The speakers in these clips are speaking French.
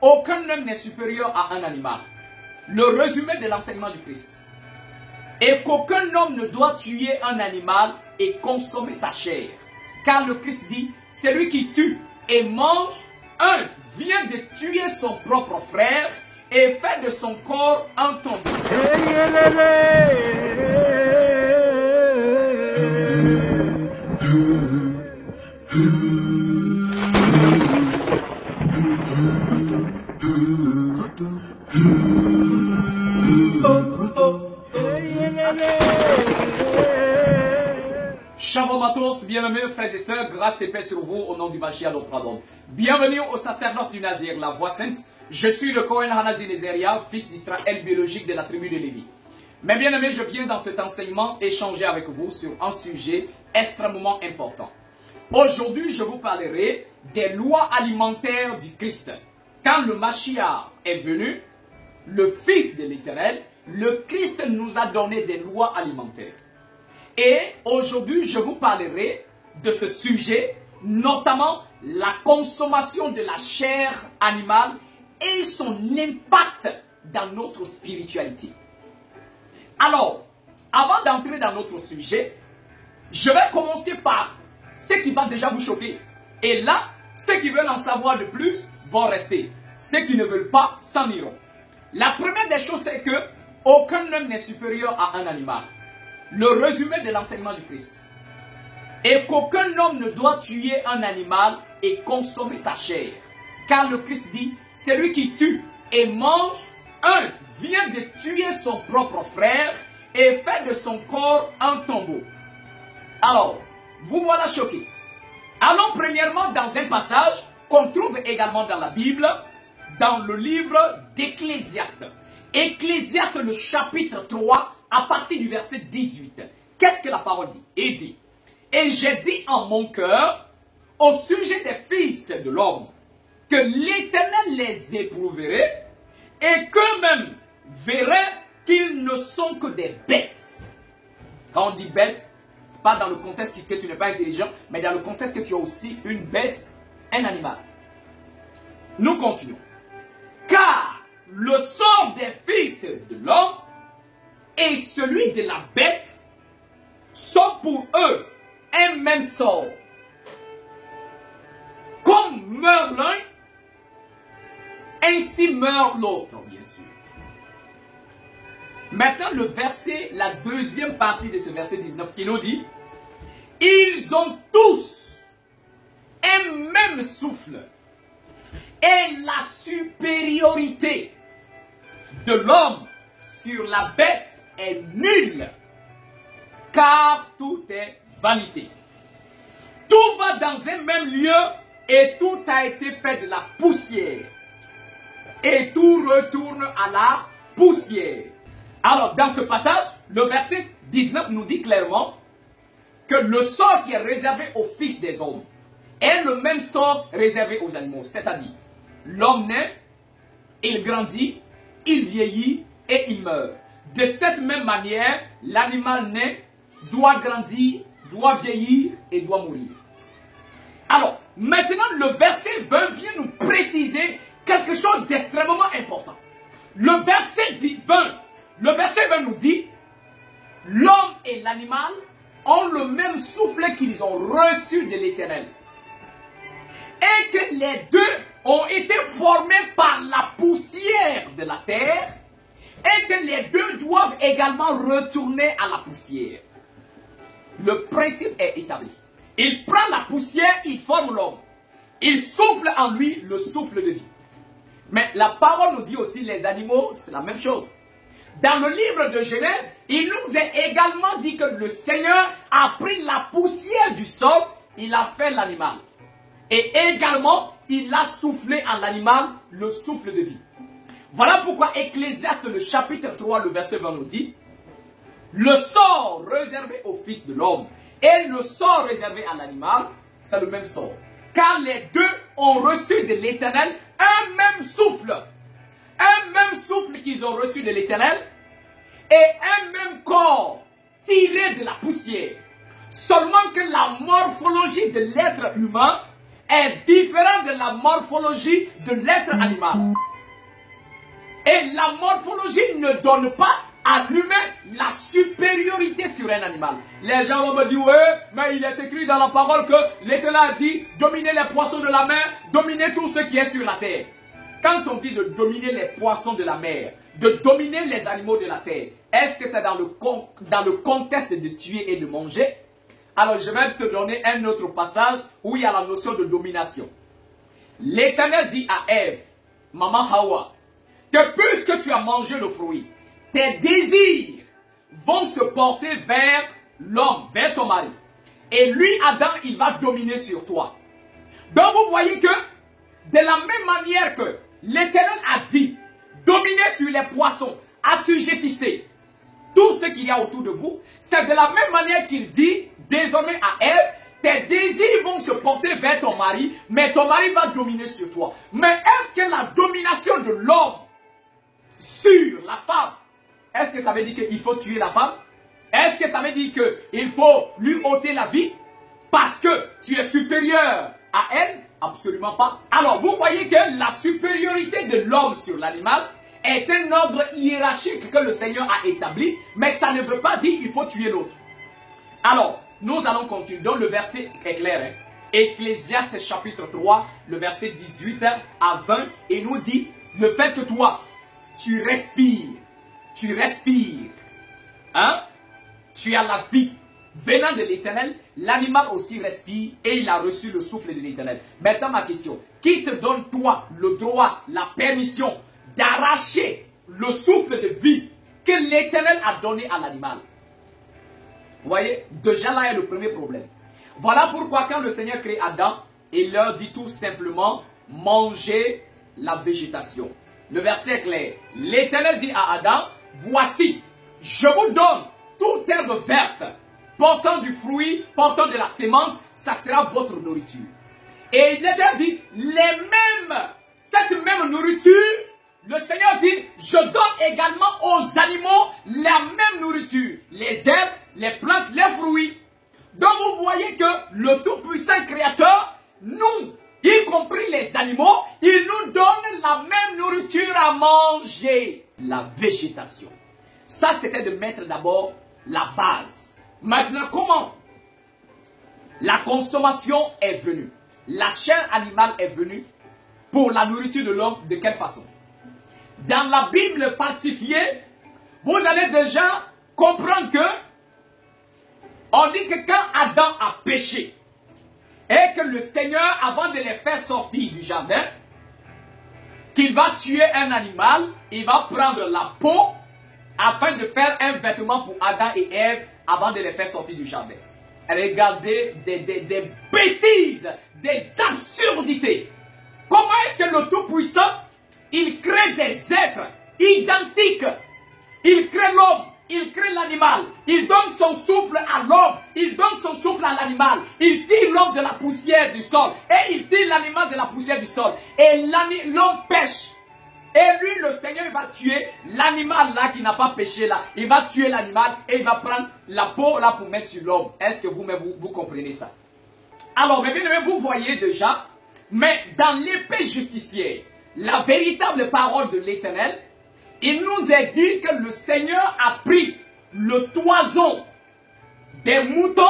aucun homme n'est supérieur à un animal. Le résumé de l'enseignement du Christ. Et qu'aucun homme ne doit tuer un animal et consommer sa chair. Car le Christ dit, celui qui tue et mange, un vient de tuer son propre frère et fait de son corps un tombeau. Shalom à tous, bien-aimés frères et sœurs, grâce et paix sur vous au nom du Mashiach notre Adon. Bienvenue au sacerdoce du Nazir, la voix sainte. Je suis le Kohen Hanazi Nezeria, fils d'Israël biologique de la tribu de Lévi. Mais bien-aimés, je viens dans cet enseignement échanger avec vous sur un sujet extrêmement important. Aujourd'hui, je vous parlerai des lois alimentaires du Christ. Quand le Mashiach est venu, le Fils de l'Éternel, le Christ nous a donné des lois alimentaires. Et aujourd'hui, je vous parlerai de ce sujet, notamment la consommation de la chair animale et son impact dans notre spiritualité. Alors, avant d'entrer dans notre sujet, je vais commencer par ce qui va déjà vous choquer. Et là, ceux qui veulent en savoir de plus vont rester. Ceux qui ne veulent pas s'en iront. La première des choses, c'est que aucun homme n'est supérieur à un animal. Le résumé de l'enseignement du Christ. Et qu'aucun homme ne doit tuer un animal et consommer sa chair. Car le Christ dit, celui qui tue et mange, un vient de tuer son propre frère et fait de son corps un tombeau. Alors, vous voilà choqués. Allons premièrement dans un passage qu'on trouve également dans la Bible, dans le livre d'Ecclésiaste. Ecclésiaste, le chapitre 3, à partir du verset 18. Qu'est-ce que la parole dit? Il dit, et j'ai dit en mon cœur, au sujet des fils de l'homme, que l'Éternel les éprouverait, et qu'eux-mêmes verraient qu'ils ne sont que des bêtes. Quand on dit bête, ce n'est pas dans le contexte que tu n'es pas intelligent, mais dans le contexte que tu as aussi une bête, un animal. Nous continuons. Car le sort des fils de l'homme et celui de la bête sont pour eux un même sort. Comme meurt l'un, ainsi meurt l'autre, bien sûr. Maintenant, le verset, la deuxième partie de ce verset 19 qui nous dit, ils ont tous un même souffle et la supériorité de l'homme sur la bête est nulle, car tout est vanité. Tout va dans un même lieu et tout a été fait de la poussière. Et tout retourne à la poussière. Alors, dans ce passage, le verset 19 nous dit clairement que le sort qui est réservé aux fils des hommes est le même sort réservé aux animaux. C'est-à-dire, l'homme naît, il grandit, il vieillit et il meurt. De cette même manière, l'animal naît, doit grandir, doit vieillir et doit mourir. Alors, maintenant, le verset 20 vient nous préciser quelque chose d'extrêmement important. Le verset 20 nous dit, l'homme et l'animal ont le même souffle qu'ils ont reçu de l'Éternel. Et que les deux ont été formés par la poussière de la terre et que les deux doivent également retourner à la poussière. Le principe est établi. Il prend la poussière, il forme l'homme. Il souffle en lui le souffle de vie. Mais la parole nous dit aussi les animaux, c'est la même chose. Dans le livre de Genèse, il nous est également dit que le Seigneur a pris la poussière du sol, il a fait l'animal. Et également, il a soufflé en l'animal le souffle de vie. Voilà pourquoi Ecclésiaste, le chapitre 3, le verset 20 nous dit, le sort réservé au fils de l'homme et le sort réservé à l'animal, c'est le même sort. Car les deux ont reçu de l'Éternel un même souffle. Un même souffle qu'ils ont reçu de l'Éternel et un même corps tiré de la poussière. Seulement que la morphologie de l'être humain est différente de la morphologie de l'être animal. Et la morphologie ne donne pas à l'humain la supériorité sur un animal. Les gens vont me dire, ouais, mais il est écrit dans la parole que l'Éternel a dit, dominez les poissons de la mer, dominez tout ce qui est sur la terre. Quand on dit de dominer les poissons de la mer, de dominer les animaux de la terre, est-ce que c'est dans le contexte de tuer et de manger? Alors je vais te donner un autre passage où il y a la notion de domination. L'Éternel dit à Ève, maman Hawa, que puisque tu as mangé le fruit, tes désirs vont se porter vers l'homme, vers ton mari. Et lui, Adam, il va dominer sur toi. Donc vous voyez que, de la même manière que l'Éternel a dit, dominez sur les poissons, assujettissez tout ce qu'il y a autour de vous, c'est de la même manière qu'il dit, désormais à Ève, tes désirs vont se porter vers ton mari, mais ton mari va dominer sur toi. Mais est-ce que la domination de l'homme sur la femme, est-ce que ça veut dire qu'il faut tuer la femme? Est-ce que ça veut dire qu'il faut lui ôter la vie parce que tu es supérieur à elle? Absolument pas. Alors, vous voyez que la supériorité de l'homme sur l'animal est un ordre hiérarchique que le Seigneur a établi, mais ça ne veut pas dire qu'il faut tuer l'autre. Alors, nous allons continuer. Donc, le verset est clair. Hein? Ecclésiaste chapitre 3, le verset 18 à 20, et nous dit le fait que toi, tu respires, hein? Tu as la vie venant de l'Éternel, l'animal aussi respire et il a reçu le souffle de l'Éternel. Maintenant ma question, qui te donne toi le droit, la permission d'arracher le souffle de vie que l'Éternel a donné à l'animal? Vous voyez, déjà là est le premier problème. Voilà pourquoi quand le Seigneur crée Adam, il leur dit tout simplement, mangez la végétation. Le verset est clair. L'Éternel dit à Adam, voici, je vous donne toute herbe verte, portant du fruit, portant de la sémence, ça sera votre nourriture. Et l'Éternel dit, cette même nourriture, le Seigneur dit, je donne également aux animaux la même nourriture. Les herbes, les plantes, les fruits. Donc vous voyez que le Tout-Puissant Créateur, nous, y compris les animaux, il nous donne la même nourriture à manger. La végétation. Ça, c'était de mettre d'abord la base. Maintenant, comment? La consommation est venue. La chair animale est venue pour la nourriture de l'homme. De quelle façon? Dans la Bible falsifiée, vous allez déjà comprendre que on dit que quand Adam a péché, et que le Seigneur, avant de les faire sortir du jardin, qu'il va tuer un animal, il va prendre la peau afin de faire un vêtement pour Adam et Ève avant de les faire sortir du jardin. Regardez des bêtises, des absurdités. Comment est-ce que le Tout-Puissant, il crée des êtres identiques? Il crée l'homme. Il crée l'animal, il donne son souffle à l'homme, il donne son souffle à l'animal, il tire l'homme de la poussière du sol, et il tire l'animal de la poussière du sol, et l'homme pêche. Et lui, le Seigneur, il va tuer l'animal là qui n'a pas péché là, il va tuer l'animal et il va prendre la peau là pour mettre sur l'homme. Est-ce que vous comprenez ça? Alors, mes bien-aimés, vous voyez déjà, mais dans l'épée justicière, la véritable parole de l'Éternel, il nous est dit que le Seigneur a pris le toison des moutons,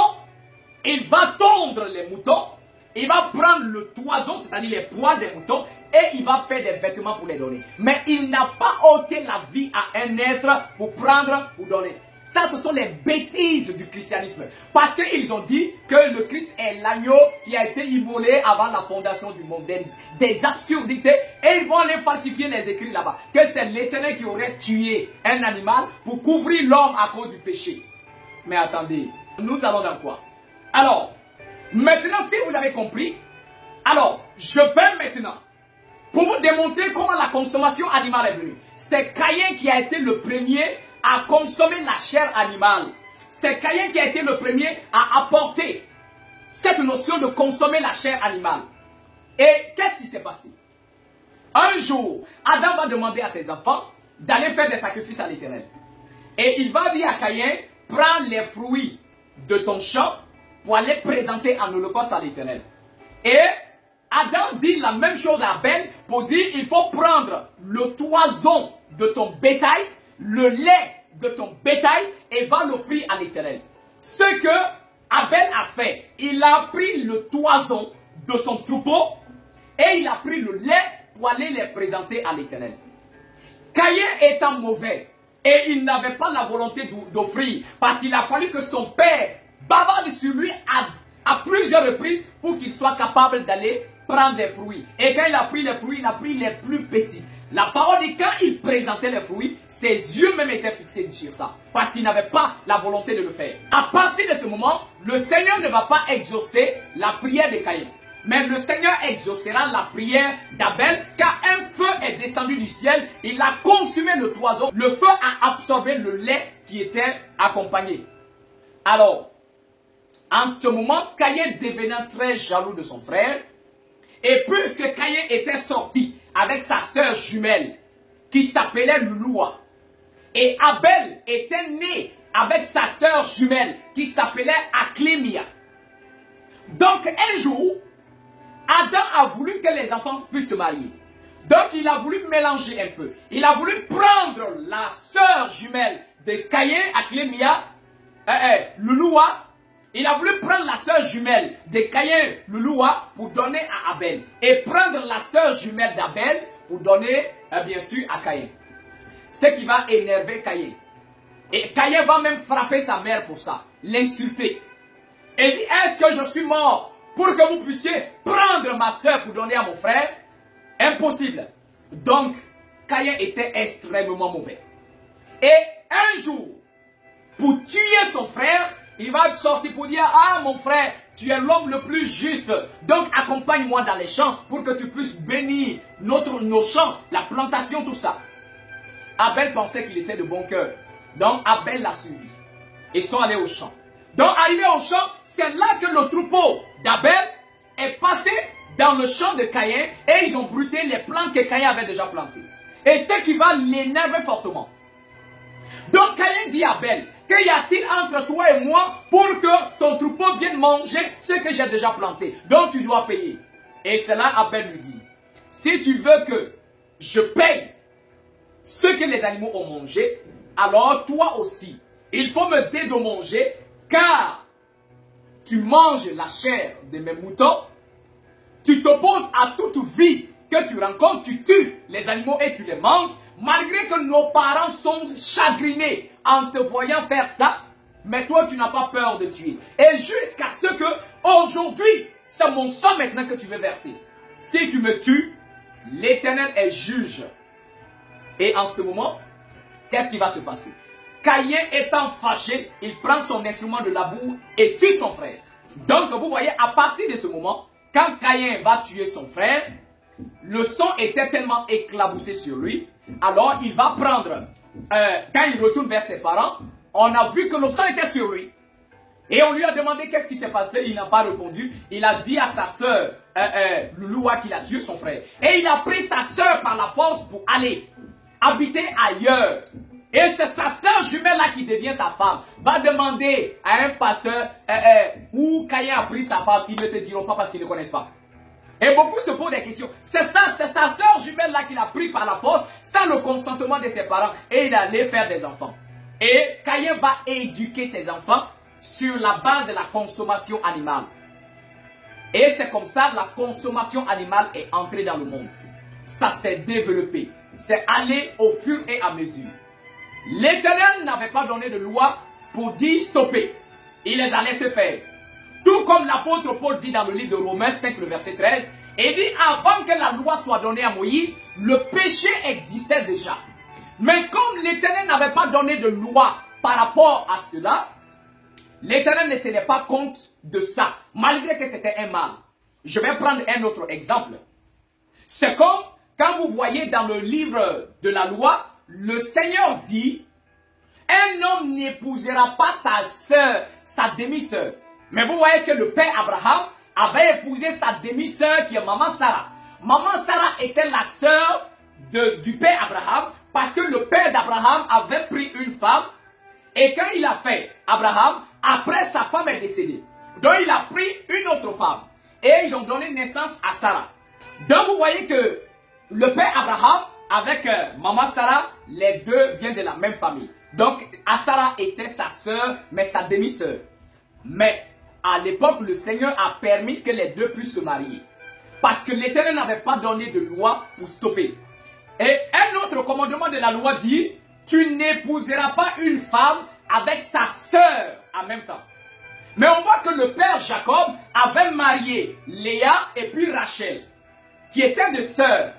il va tondre les moutons, il va prendre le toison, c'est-à-dire les poils des moutons, et il va faire des vêtements pour les donner. Mais il n'a pas ôté la vie à un être pour prendre, pour donner. Ça, ce sont les bêtises du christianisme. Parce qu'ils ont dit que le Christ est l'agneau qui a été immolé avant la fondation du monde. Des absurdités. Et ils vont aller falsifier les écrits là-bas. Que c'est l'Éternel qui aurait tué un animal pour couvrir l'homme à cause du péché. Mais attendez, nous allons dans quoi? Alors, maintenant, si vous avez compris, alors, je vais maintenant, pour vous démontrer comment la consommation animale est venue. C'est Caïn qui a été le premier à consommer la chair animale. C'est Caïn qui a été le premier à apporter cette notion de consommer la chair animale. Et qu'est-ce qui s'est passé? Un jour, Adam va demander à ses enfants d'aller faire des sacrifices à l'Éternel. Et il va dire à Caïn, prends les fruits de ton champ pour aller présenter en holocauste à l'Éternel. Et Adam dit la même chose à Abel pour dire il faut prendre le toison de ton bétail, le lait de ton bétail et va l'offrir à l'Éternel. Ce que Abel a fait, il a pris le toison de son troupeau et il a pris le lait pour aller les présenter à l'Éternel. Caïn étant mauvais et il n'avait pas la volonté d'offrir parce qu'il a fallu que son père bavarde sur lui à plusieurs reprises pour qu'il soit capable d'aller prendre des fruits. Et quand il a pris les fruits, il a pris les plus petits. La parole dit quand il présentait les fruits, ses yeux même étaient fixés sur ça. Parce qu'il n'avait pas la volonté de le faire. À partir de ce moment, le Seigneur ne va pas exaucer la prière de Caïn. Mais le Seigneur exaucera la prière d'Abel, car un feu est descendu du ciel, il a consumé le toison, le feu a absorbé le lait qui était accompagné. Alors, en ce moment, Caïn devenant très jaloux de son frère, et puisque Caïn était sorti avec sa sœur jumelle, qui s'appelait Louloua, et Abel était né avec sa sœur jumelle, qui s'appelait Aklimia. Donc un jour, Adam a voulu que les enfants puissent se marier. Donc il a voulu mélanger un peu. Il a voulu prendre la sœur jumelle de Caïn, Aklimia, Louloua. Il a voulu prendre la sœur jumelle de Caïn, Louloua, pour donner à Abel. Et prendre la sœur jumelle d'Abel pour donner, bien sûr, à Caïn. Ce qui va énerver Caïn. Et Caïn va même frapper sa mère pour ça, l'insulter. Et dit, est-ce que je suis mort pour que vous puissiez prendre ma sœur pour donner à mon frère? Impossible. Donc, Caïn était extrêmement mauvais. Et un jour, pour tuer son frère, il va sortir pour dire, ah mon frère, tu es l'homme le plus juste. Donc accompagne-moi dans les champs pour que tu puisses bénir nos champs, la plantation, tout ça. Abel pensait qu'il était de bon cœur. Donc Abel l'a suivi. Ils sont allés au champ. Donc arrivé au champ, c'est là que le troupeau d'Abel est passé dans le champ de Caïn et ils ont brûlé les plantes que Caïn avait déjà plantées. Et ce qui va l'énerver fortement. Donc Caïn dit à Abel, qu'y a-t-il entre toi et moi pour que ton troupeau vienne manger ce que j'ai déjà planté? Donc tu dois payer. Et c'est là Abel lui dit, si tu veux que je paye ce que les animaux ont mangé, alors toi aussi, il faut me dédommager car tu manges la chair de mes moutons, tu t'opposes à toute vie que tu rencontres, tu tues les animaux et tu les manges, malgré que nos parents sont chagrinés en te voyant faire ça, mais toi tu n'as pas peur de tuer. Et jusqu'à ce que, aujourd'hui, c'est mon sang maintenant que tu veux verser. Si tu me tues, l'Éternel est juge. Et en ce moment, qu'est-ce qui va se passer? Caïn étant fâché, il prend son instrument de labour et tue son frère. Donc vous voyez, à partir de ce moment, quand Caïn va tuer son frère, le sang était tellement éclaboussé sur lui, alors il va prendre, quand il retourne vers ses parents, on a vu que le sang était sur lui. Et on lui a demandé qu'est-ce qui s'est passé, il n'a pas répondu. Il a dit à sa sœur, Louloua, qu'il a tué son frère. Et il a pris sa sœur par la force pour aller habiter ailleurs. Et c'est sa sœur jumelle là qui devient sa femme. Va demander à un pasteur où Caïn a pris sa femme. Ils ne te diront pas parce qu'ils ne connaissent pas. Et beaucoup se posent des questions. C'est sa sœur jumelle là qu'il a pris par la force sans le consentement de ses parents. Et il allait faire des enfants. Et Caïn va éduquer ses enfants sur la base de la consommation animale. Et c'est comme ça la consommation animale est entrée dans le monde. Ça s'est développé. C'est allé au fur et à mesure. L'Éternel n'avait pas donné de loi pour dire stopper. Il les a laissés faire. Tout comme l'apôtre Paul dit dans le livre de Romains 5, le verset 13. Il dit avant que la loi soit donnée à Moïse, le péché existait déjà. Mais comme l'Éternel n'avait pas donné de loi par rapport à cela, l'Éternel ne tenait pas compte de ça, malgré que c'était un mal. Je vais prendre un autre exemple. C'est comme quand vous voyez dans le livre de la loi, le Seigneur dit, un homme n'épousera pas sa sœur, sa demi-sœur. Mais vous voyez que le père Abraham avait épousé sa demi-sœur qui est maman Sarah. Maman Sarah était la sœur du père Abraham parce que le père d'Abraham avait pris une femme et quand il a fait Abraham, après sa femme est décédée. Donc il a pris une autre femme. et ils ont donné naissance à Sarah. Donc vous voyez que le père Abraham avec maman Sarah, les deux viennent de la même famille. Donc Sarah était sa sœur, mais sa demi-sœur. Mais à l'époque, le Seigneur a permis que les deux puissent se marier. Parce que l'Éternel n'avait pas donné de loi pour stopper. Et un autre commandement de la loi dit, tu n'épouseras pas une femme avec sa sœur en même temps. Mais on voit que le père Jacob avait marié Léa et puis Rachel, qui étaient deux sœurs.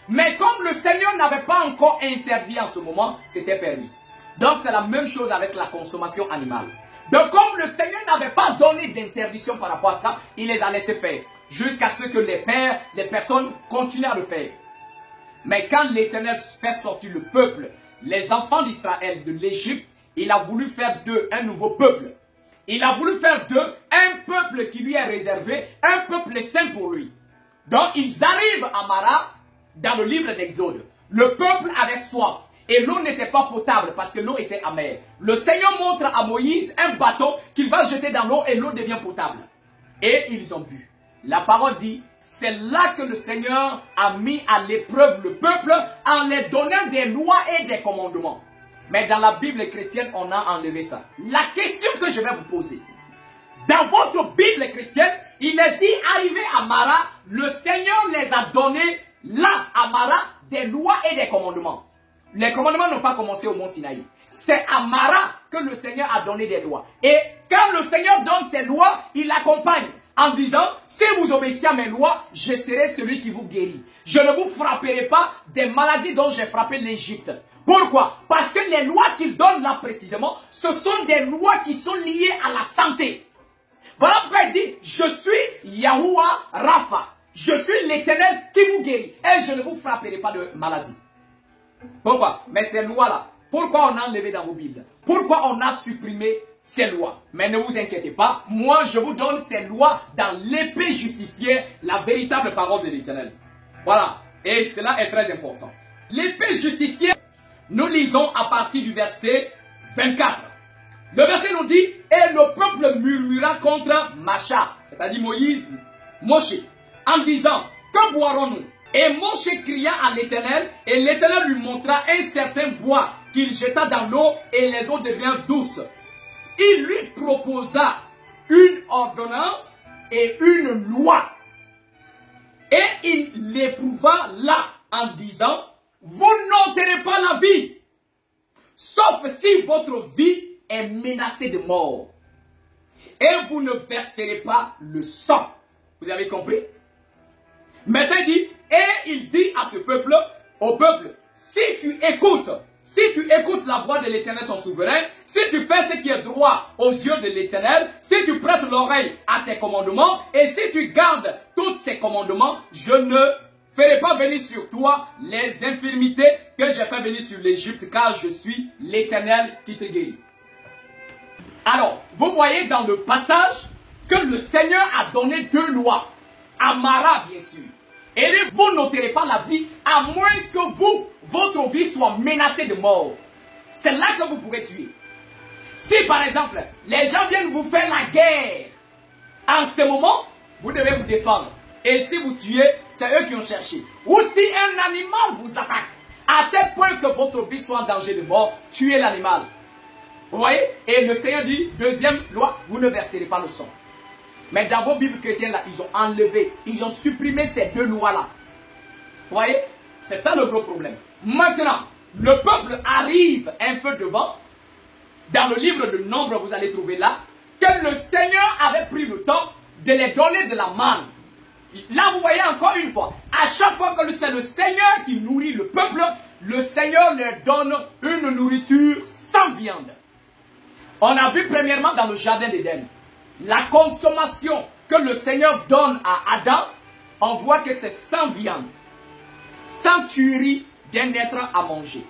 Mais comme le Seigneur n'avait pas encore interdit en ce moment, c'était permis. Donc c'est la même chose avec la consommation animale. Donc comme le Seigneur n'avait pas donné d'interdiction par rapport à ça, il les a laissés faire. Jusqu'à ce que les personnes continuent à le faire. Mais quand l'Éternel fait sortir le peuple, les enfants d'Israël de l'Égypte, il a voulu faire d'eux un nouveau peuple. Il a voulu faire d'eux un peuple qui lui est réservé, un peuple saint pour lui. Donc ils arrivent à Mara, dans le livre d'Exode. Le peuple avait soif et l'eau n'était pas potable parce que l'eau était amère. Le Seigneur montre à Moïse un bateau qu'il va jeter dans l'eau et l'eau devient potable. Et ils ont bu. La parole dit, c'est là que le Seigneur a mis à l'épreuve le peuple en les donnant des lois et des commandements. Mais dans la Bible chrétienne, on a enlevé ça. La question que je vais vous poser, dans votre Bible chrétienne, il est dit, arrivé à Mara, le Seigneur les a donnés là, à Mara, des lois et des commandements. Les commandements n'ont pas commencé au mont Sinaï. C'est à Mara que le Seigneur a donné des lois. Et quand le Seigneur donne ses lois, il l'accompagne en disant, si vous obéissez à mes lois, je serai celui qui vous guérit. Je ne vous frapperai pas des maladies dont j'ai frappé l'Égypte. Pourquoi? Parce que les lois qu'il donne là précisément, ce sont des lois qui sont liées à la santé. Voilà pourquoi il dit, je suis Yahuwah Rapha. Je suis l'Éternel qui vous guérit. Et je ne vous frapperai pas de maladie. Pourquoi? Mais ces lois-là, pourquoi on a enlevé dans vos Bibles? Pourquoi on a supprimé ces lois? Mais ne vous inquiétez pas, moi je vous donne ces lois dans l'épée justicière, la véritable parole de l'Éternel. Voilà, et cela est très important. L'épée justicière, nous lisons à partir du verset 24. Le verset nous dit, et le peuple murmura contre Macha, c'est-à-dire Moïse, Moshe, en disant, que boirons-nous? Et Moshe cria à l'Éternel, et l'Éternel lui montra un certain bois qu'il jeta dans l'eau, et les eaux deviennent douces. Il lui proposa une ordonnance et une loi. Et il l'éprouva là en disant, vous n'ôterez pas la vie, sauf si votre vie est menacée de mort. Et vous ne verserez pas le sang. Vous avez compris? Maintenant il dit, et il dit à ce peuple, au peuple, si tu écoutes la voix de l'Éternel ton souverain, si tu fais ce qui est droit aux yeux de l'Éternel, si tu prêtes l'oreille à ses commandements, et si tu gardes tous ses commandements, je ne ferai pas venir sur toi les infirmités que j'ai fait venir sur l'Égypte, car je suis l'Éternel qui te guérit. Alors, vous voyez dans le passage que le Seigneur a donné deux lois. À Mara, bien sûr. Et vous n'ôterez pas la vie à moins que votre vie soit menacée de mort. C'est là que vous pourrez tuer. Si par exemple, les gens viennent vous faire la guerre, en ce moment, vous devez vous défendre. Et si vous tuez, c'est eux qui ont cherché. Ou si un animal vous attaque, à tel point que votre vie soit en danger de mort, tuez l'animal. Vous voyez? Et le Seigneur dit, deuxième loi, vous ne verserez pas le sang. Mais dans vos Bibles chrétiennes, là, ils ont enlevé, ils ont supprimé ces deux lois-là. Vous voyez? C'est ça le gros problème. Maintenant, le peuple arrive un peu devant. Dans le livre de Nombre, vous allez trouver là, que le Seigneur avait pris le temps de les donner de la manne. Là, vous voyez encore une fois, à chaque fois que c'est le Seigneur qui nourrit le peuple, le Seigneur leur donne une nourriture sans viande. On a vu premièrement dans le jardin d'Éden, la consommation que le Seigneur donne à Adam, on voit que c'est sans viande, sans tuerie d'un être à manger.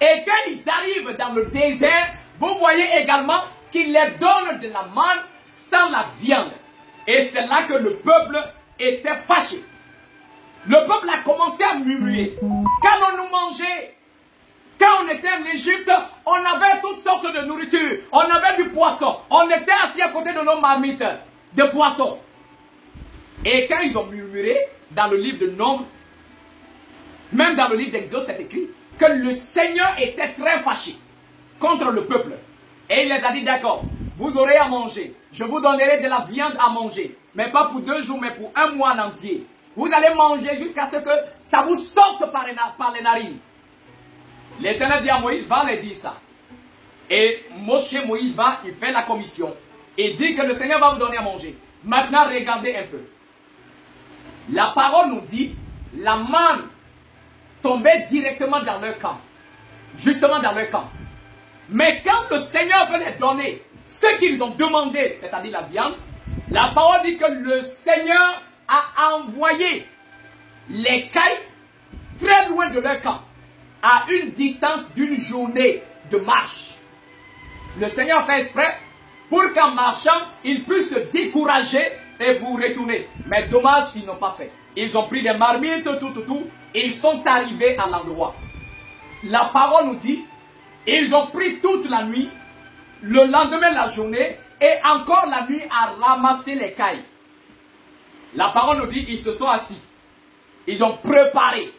Et quand ils arrivent dans le désert, vous voyez également qu'il les donne de la manne sans la viande. Et c'est là que le peuple était fâché. Le peuple a commencé à murmurer. Quand on nous mangeait, quand on était en Égypte, on avait toutes sortes de nourriture. On avait du poisson. On était assis à côté de nos marmites de poisson. Et quand ils ont murmuré, dans le livre de Nombres, même dans le livre d'Exode, c'est écrit que le Seigneur était très fâché contre le peuple. Et il les a dit, d'accord, vous aurez à manger. Je vous donnerai de la viande à manger. Mais pas pour 2 jours, mais pour 1 mois en entier. Vous allez manger jusqu'à ce que ça vous sorte par les narines. L'Éternel dit à Moïse, va leur dire ça. Et Moïse va, il fait la commission. Et dit que le Seigneur va vous donner à manger. Maintenant, regardez un peu. La parole nous dit, la manne tombait directement dans leur camp. Justement dans leur camp. Mais quand le Seigneur veut les donner ce qu'ils ont demandé, c'est-à-dire la viande, la parole dit que le Seigneur a envoyé les cailles très loin de leur camp, à une distance d'une journée de marche. Le Seigneur fait exprès pour qu'en marchant, ils puissent se décourager et vous retourner. Mais dommage, ils n'ont pas fait. Ils ont pris des marmites, tout, et ils sont arrivés à l'endroit. La parole nous dit, ils ont pris toute la nuit, le lendemain de la journée, et encore la nuit à ramasser les cailles. La parole nous dit, ils se sont assis. Ils ont préparé.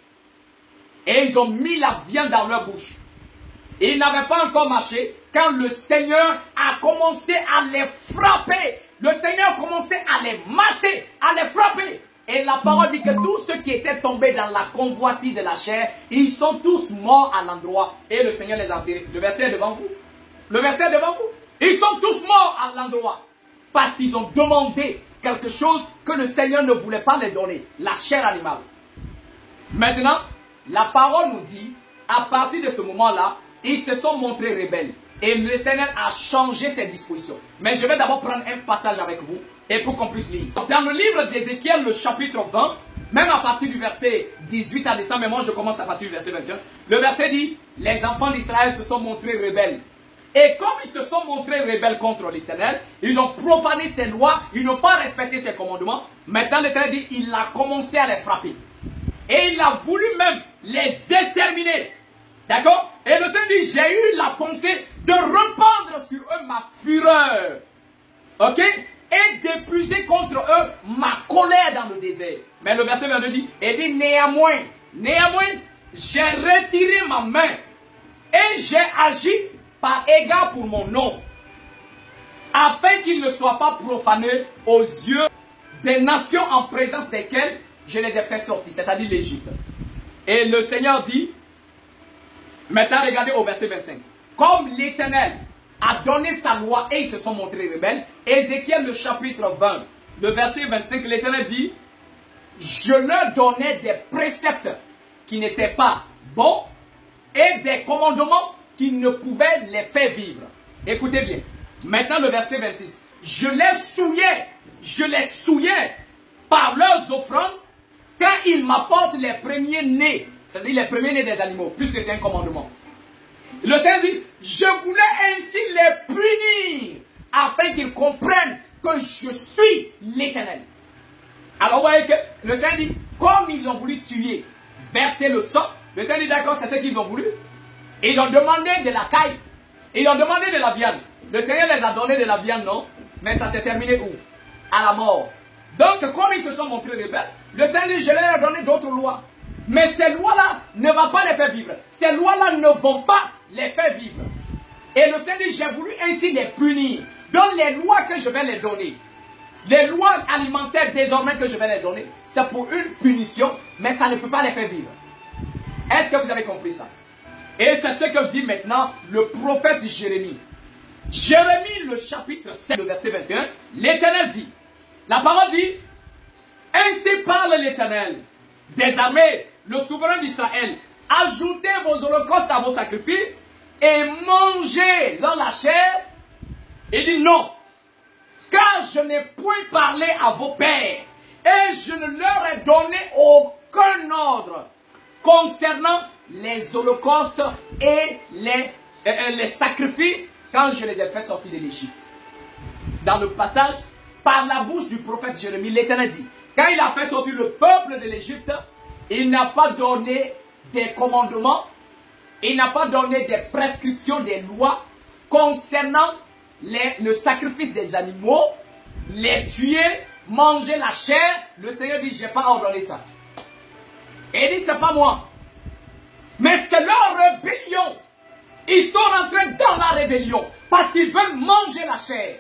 Et ils ont mis la viande dans leur bouche. Ils n'avaient pas encore marché quand le Seigneur a commencé à les frapper. Le Seigneur a commencé à les mater, à les frapper. Et la parole dit que tous ceux qui étaient tombés dans la convoitise de la chair, ils sont tous morts à l'endroit. Et le Seigneur les a enterrés. Le verset est devant vous. Le verset est devant vous. Ils sont tous morts à l'endroit. Parce qu'ils ont demandé quelque chose que le Seigneur ne voulait pas les donner. La chair animale. Maintenant, la parole nous dit, à partir de ce moment-là, ils se sont montrés rebelles. Et l'Éternel a changé ses dispositions. Mais je vais d'abord prendre un passage avec vous, et pour qu'on puisse lire. Dans le livre d'Ézéchiel, le chapitre 20, même à partir du verset 18 à descendre, mais moi je commence à partir du verset 21, le verset dit, les enfants d'Israël se sont montrés rebelles. Et comme ils se sont montrés rebelles contre l'Éternel, ils ont profané ses lois, ils n'ont pas respecté ses commandements. Maintenant l'Éternel dit, il a commencé à les frapper. Et il a voulu même les exterminer. D'accord? Et le Seigneur dit, j'ai eu la pensée de répandre sur eux ma fureur. Ok? Et d'épuiser contre eux ma colère dans le désert. Mais le verset 22 dit, et dit, néanmoins, j'ai retiré ma main et j'ai agi par égard pour mon nom, afin qu'il ne soit pas profané aux yeux des nations en présence desquelles je les ai fait sortir, c'est-à-dire l'Égypte. Et le Seigneur dit, maintenant regardez au verset 25, comme l'Éternel a donné sa loi et ils se sont montrés rebelles, Ézéchiel le chapitre 20, le verset 25, l'Éternel dit, je leur donnais des préceptes qui n'étaient pas bons et des commandements qui ne pouvaient les faire vivre. Écoutez bien, maintenant le verset 26, je les souillais par leurs offrandes quand ils m'apportent les premiers-nés, c'est-à-dire les premiers-nés des animaux, puisque c'est un commandement. Le Seigneur dit, je voulais ainsi les punir, afin qu'ils comprennent que je suis l'Éternel. Alors vous voyez que le Seigneur dit, comme ils ont voulu tuer, verser le sang, le Seigneur dit, d'accord, c'est ce qu'ils ont voulu. Ils ont demandé de la caille, ils ont demandé de la viande. Le Seigneur les a donné de la viande, non? Mais ça s'est terminé où? À la mort. Donc, comme ils se sont montrés rebelles, le Seigneur dit, je leur ai donné d'autres lois. Mais ces lois-là ne vont pas les faire vivre. Ces lois-là ne vont pas les faire vivre. Et le Seigneur dit, j'ai voulu ainsi les punir. Donc, les lois que je vais les donner, les lois alimentaires désormais que je vais les donner, c'est pour une punition, mais ça ne peut pas les faire vivre. Est-ce que vous avez compris ça? Et c'est ce que dit maintenant le prophète Jérémie. Jérémie, le chapitre 7, le verset 21, l'Éternel dit, la parole dit, ainsi parle l'Éternel des armées, le souverain d'Israël, ajoutez vos holocaustes à vos sacrifices et mangez dans la chair. Il dit non, car je n'ai point parlé à vos pères et je ne leur ai donné aucun ordre concernant les holocaustes et les sacrifices quand je les ai fait sortir de l'Égypte. Dans le passage, par la bouche du prophète Jérémie, l'Éternel dit, quand il a fait sortir le peuple de l'Égypte, il n'a pas donné des commandements, il n'a pas donné des prescriptions, des lois concernant le sacrifice des animaux, les tuer, manger la chair, le Seigneur dit, je n'ai pas ordonné ça. Et il dit, c'est pas moi. Mais c'est leur rébellion. Ils sont rentrés dans la rébellion parce qu'ils veulent manger la chair.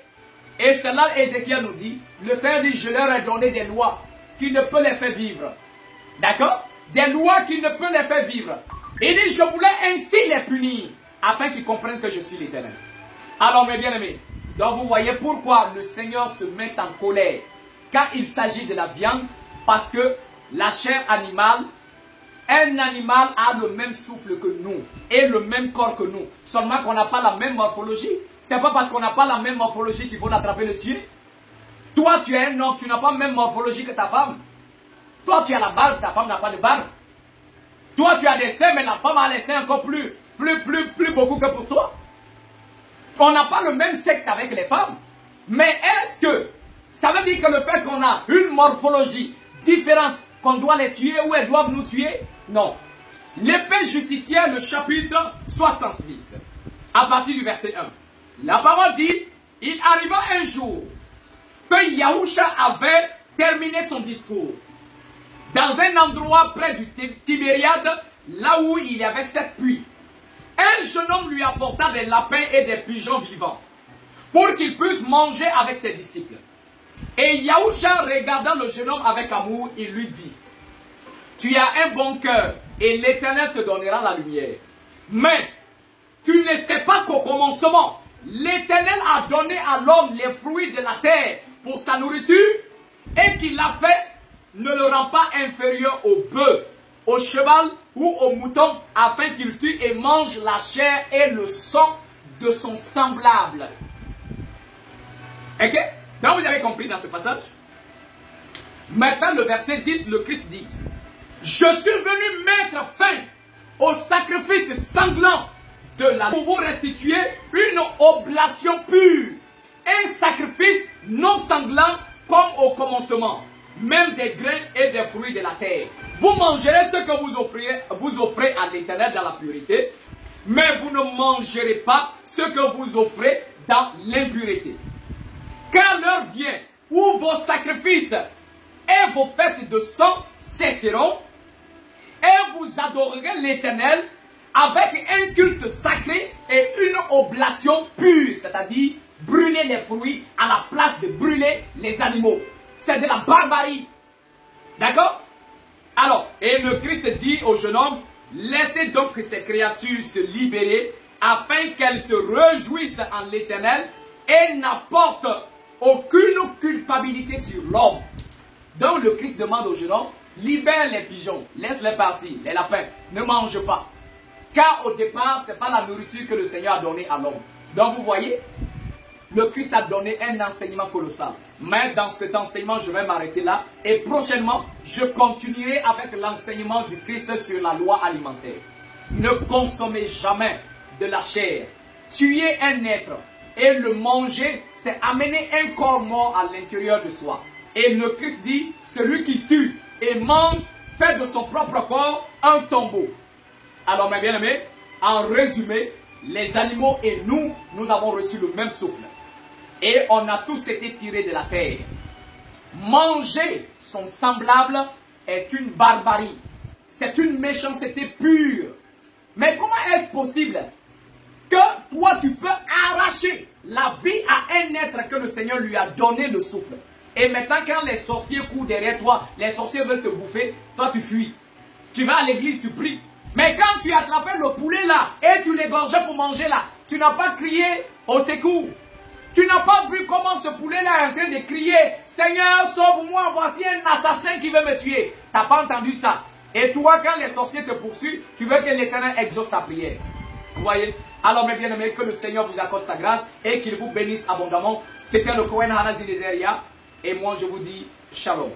Et c'est là Ézéchiel nous dit, le Seigneur dit, je leur ai donné des lois qui ne peuvent les faire vivre. D'accord? Des lois qui ne peuvent les faire vivre. Il dit, je voulais ainsi les punir, afin qu'ils comprennent que je suis l'Éternel. Alors mes bien-aimés, donc vous voyez pourquoi le Seigneur se met en colère quand il s'agit de la viande, parce que la chair animale, un animal a le même souffle que nous et le même corps que nous. Seulement qu'on n'a pas la même morphologie. C'est pas parce qu'on n'a pas la même morphologie qu'il faut l'attraper et le tuer. Toi, tu es un homme, tu n'as pas la même morphologie que ta femme. Toi, tu as la barbe, ta femme n'a pas de barbe. Toi, tu as des seins, mais la femme a les seins encore plus beaucoup que pour toi. On n'a pas le même sexe avec les femmes. Mais est-ce que ça veut dire que le fait qu'on a une morphologie différente, qu'on doit les tuer ou elles doivent nous tuer? Non. L'épée justicière, le chapitre 66, à partir du verset 1. La parole dit, il arriva un jour que Yahusha avait terminé son discours. Dans un endroit près du Tibériade, là où il y avait 7 puits. Un jeune homme lui apporta des lapins et des pigeons vivants, pour qu'il puisse manger avec ses disciples. Et Yahusha, regardant le jeune homme avec amour, il lui dit, tu as un bon cœur, et l'Éternel te donnera la lumière. Mais, tu ne sais pas qu'au commencement, l'Éternel a donné à l'homme les fruits de la terre pour sa nourriture, et qu'il l'a fait, ne le rend pas inférieur au bœuf, au cheval ou au mouton, afin qu'il tue et mange la chair et le sang de son semblable. Ok? Donc vous avez compris dans ce passage. Maintenant le verset 10, le Christ dit, je suis venu mettre fin au sacrifice sanglant de la pour vous restituer une oblation pure, un sacrifice non sanglant comme au commencement, même des grains et des fruits de la terre. Vous mangerez ce que vous offrez à l'Éternel dans la purité, mais vous ne mangerez pas ce que vous offrez dans l'impureté. Quand l'heure vient où vos sacrifices et vos fêtes de sang cesseront, et vous adorerez l'Éternel avec un culte sacré et une oblation pure, c'est-à-dire brûler les fruits à la place de brûler les animaux. C'est de la barbarie. D'accord? Alors, et le Christ dit au jeune homme, laissez donc ces créatures se libérer afin qu'elles se réjouissent en l'Éternel et n'apportent aucune culpabilité sur l'homme. Donc le Christ demande au jeune homme, libère les pigeons, laisse-les partir, les lapins, ne mange pas. Car au départ, ce n'est pas la nourriture que le Seigneur a donnée à l'homme. Donc vous voyez, le Christ a donné un enseignement colossal. Mais dans cet enseignement, je vais m'arrêter là. Et prochainement, je continuerai avec l'enseignement du Christ sur la loi alimentaire. Ne consommez jamais de la chair. Tuer un être et le manger, c'est amener un corps mort à l'intérieur de soi. Et le Christ dit, celui qui tue et mange fait de son propre corps un tombeau. Alors mes bien-aimés, en résumé, les animaux et nous, nous avons reçu le même souffle. Et on a tous été tirés de la terre. Manger son semblable est une barbarie. C'est une méchanceté pure. Mais comment est-ce possible que toi tu peux arracher la vie à un être que le Seigneur lui a donné le souffle? Et maintenant quand les sorciers courent derrière toi, les sorciers veulent te bouffer, toi tu fuis. Tu vas à l'église, tu pries. Mais quand tu as attrapé le poulet là et tu l'égorgeais pour manger là, tu n'as pas crié au secours. Tu n'as pas vu comment ce poulet-là est en train de crier « Seigneur, sauve-moi, voici un assassin qui veut me tuer. » Tu n'as pas entendu ça. Et toi, quand les sorciers te poursuivent, tu veux que l'Éternel exauce ta prière. Vous voyez? Alors, mes bien-aimés, que le Seigneur vous accorde sa grâce et qu'il vous bénisse abondamment. C'était le Cohen Hanazi Deseria. Et moi, je vous dis Shalom.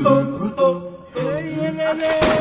Oh, oh, oh, hey,